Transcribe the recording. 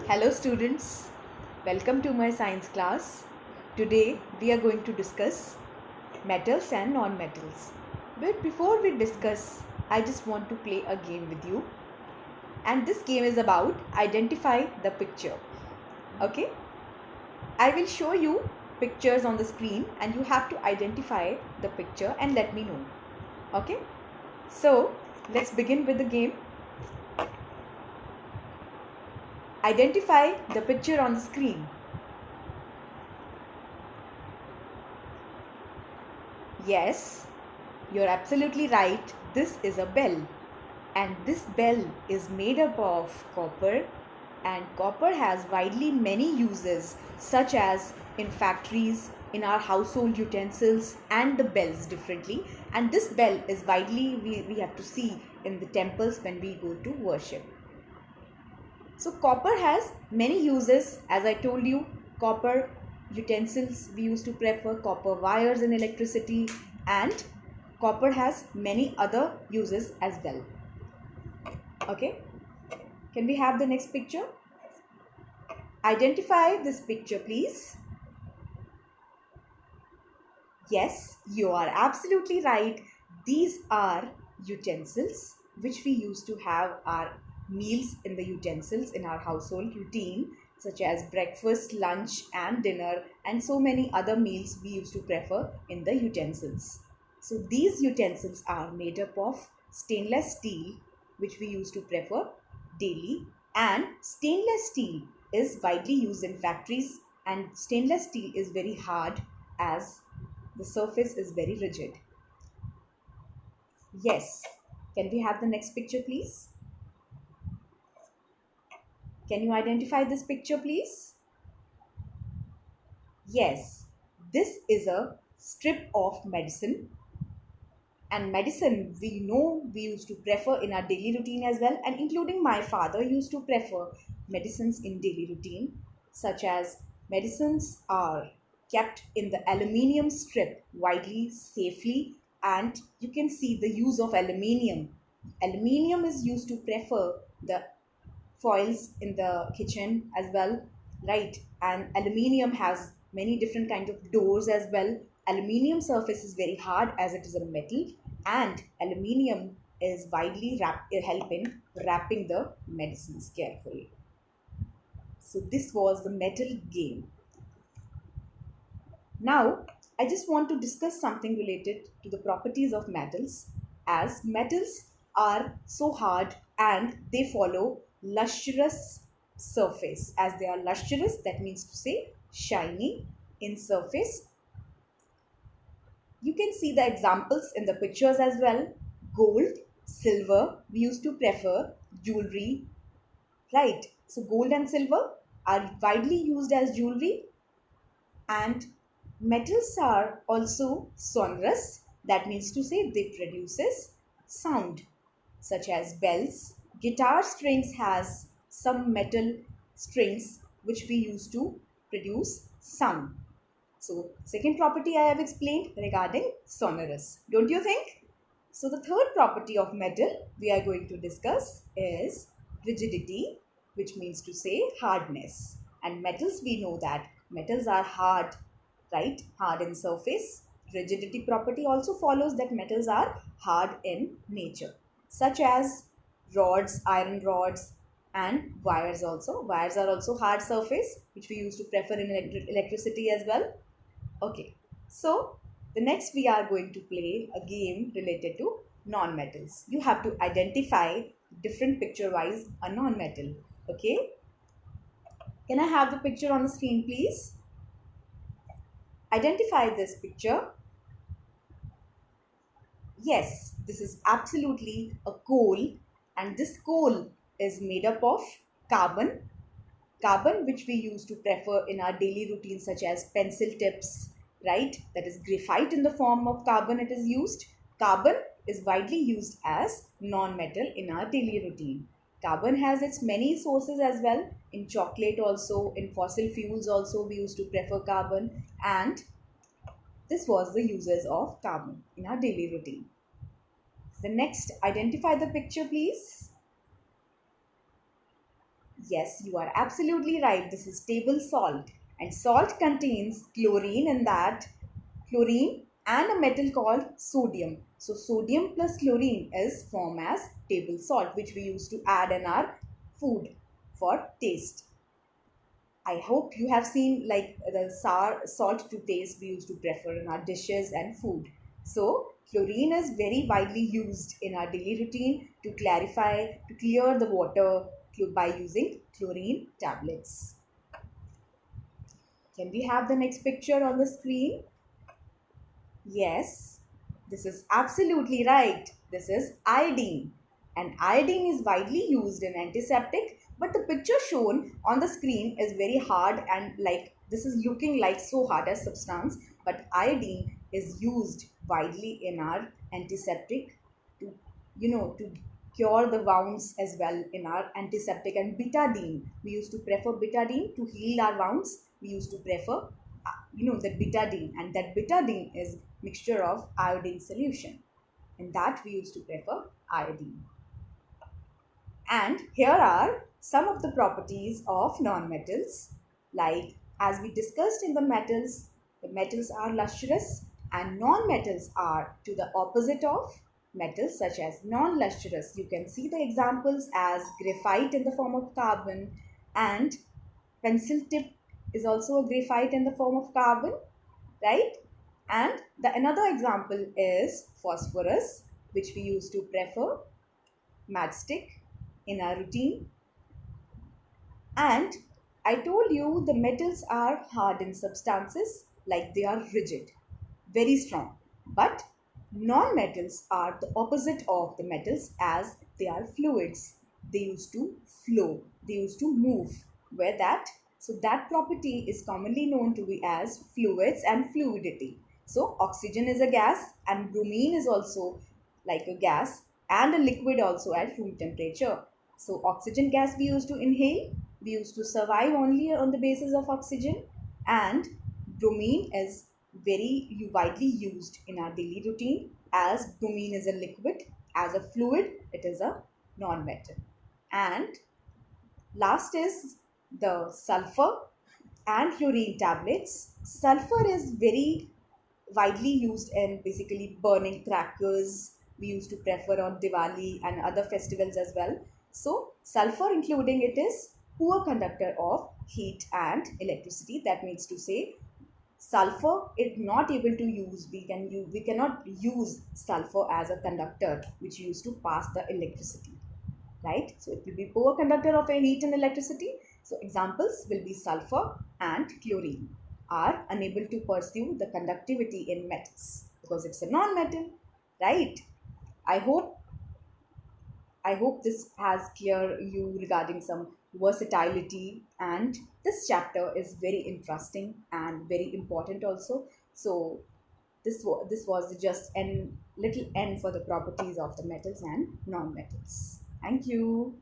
Hello students, welcome to my science class. Today we are going to discuss metals and non-metals. But before we discuss, I just want to play a game with you. And this game is about identify the picture. Okay? I will show you pictures on the screen and you have to identify the picture and let me know. Okay? So, let's begin with the game. Identify the picture on the screen. Yes, you're absolutely right. This is a bell. And this bell is made up of copper, and copper has widely many uses, such as in factories, in our household utensils, and the bells differently. And this bell is widely we have to see in the temples when we go to worship. So copper has many uses. As I told you, copper utensils we used to prefer, copper wires in electricity, and copper has many other uses as well. Okay, can we have the next picture? Identify this picture, please. Yes, you are absolutely right. These are utensils which we used to have our meals in the utensils in our household routine, such as breakfast, lunch and dinner, and so many other meals we used to prefer in the utensils. So these utensils are made up of stainless steel, which we used to prefer daily, and stainless steel is widely used in factories, and stainless steel is very hard as the surface is very rigid. Yes. Can we have the next picture, please? Can you identify this picture, please? Yes. This is a strip of medicine. And medicine, we know we used to prefer in our daily routine as well. And including my father used to prefer medicines in daily routine, such as medicines are kept in the aluminium strip widely, safely, and you can see the use of aluminium. Aluminium is used to prefer the foils in the kitchen as well, right? And aluminium has many different kinds of doors as well. Aluminium surface is very hard as it is a metal, and aluminium is widely help in wrapping the medicines carefully. So this was the metal game. Now I just want to discuss something related to the properties of metals, as metals are so hard and they follow lustrous surface. As they are lustrous, that means to say shiny in surface. You can see the examples in the pictures as well. Gold, silver, we used to prefer jewelry, right? So gold and silver are widely used as jewelry, and metals are also sonorous. That means to say they produces sound, such as bells. Guitar strings has some metal strings which we use to produce sound. So second property I have explained regarding sonorous, don't you think? So the third property of metal we are going to discuss is rigidity, which means to say hardness. And metals, we know that metals are hard, right? Hard in surface. Rigidity property also follows that metals are hard in nature, such as rods, iron rods, and wires also. Wires are also hard surface, which we used to prefer in electricity as well. Okay, so the next we are going to play a game related to non-metals. You have to identify different picture-wise a non-metal. Okay, can I have the picture on the screen, please? Identify this picture. Yes, this is absolutely a coal, and this coal is made up of carbon. Carbon, which we use to prefer in our daily routine, such as pencil tips, right? That is graphite in the form of carbon it is used. Carbon is widely used as non-metal in our daily routine. Carbon has its many sources as well. In chocolate also, in fossil fuels also we used to prefer carbon, and this was the uses of carbon in our daily routine. The next, identify the picture, please. Yes, you are absolutely right. This is table salt. And salt contains chlorine in that, chlorine and a metal called sodium. So sodium plus chlorine is formed as table salt, which we used to add in our food for taste. I hope you have seen like the sour salt to taste we used to prefer in our dishes and food. So chlorine is very widely used in our daily routine to clarify, to clear the water by using chlorine tablets. Can we have the next picture on the screen? Yes, this is absolutely right. This is iodine. And iodine is widely used in antiseptic, but the picture shown on the screen is very hard and like this is looking like so hard as substance, but iodine is used widely in our antiseptic to to cure the wounds as well in our antiseptic. And betadine, we used to prefer betadine to heal our wounds. We used to prefer the betadine, and that betadine is mixture of iodine solution, and that we used to prefer iodine. And here are some of the properties of non-metals. Like as we discussed in the metals are lustrous and non-metals are to the opposite of metals such as non-lustrous. You can see the examples as graphite in the form of carbon, and pencil tip is also a graphite in the form of carbon, right? And the another example is phosphorus, which we used to prefer matchstick in our routine. And I told you the metals are hardened substances, like they are rigid, very strong. But non-metals are the opposite of the metals, as they are fluids. They used to flow, they used to move. Where that? So that property is commonly known to be as fluids and fluidity. So oxygen is a gas and bromine is also like a gas and a liquid also at room temperature. So oxygen gas we used to inhale, we used to survive only on the basis of oxygen, and bromine is very widely used in our daily routine, as bromine is a liquid, as a fluid it is a non-metal. And last is the sulfur and fluorine tablets. Sulfur is very widely used in basically burning crackers. We used to prefer on Diwali and other festivals as well. So sulfur including it is poor conductor of heat and electricity. That means to say sulfur is not able to use, we cannot use sulfur as a conductor which used to pass the electricity, right? So it will be poor conductor of heat and electricity. So examples will be sulfur and chlorine are unable to pursue the conductivity in metals because it's a non-metal, right? I hope this has clear you regarding some versatility, and this chapter is very interesting and very important also. So this was just a little end for the properties of the metals and non-metals. Thank you.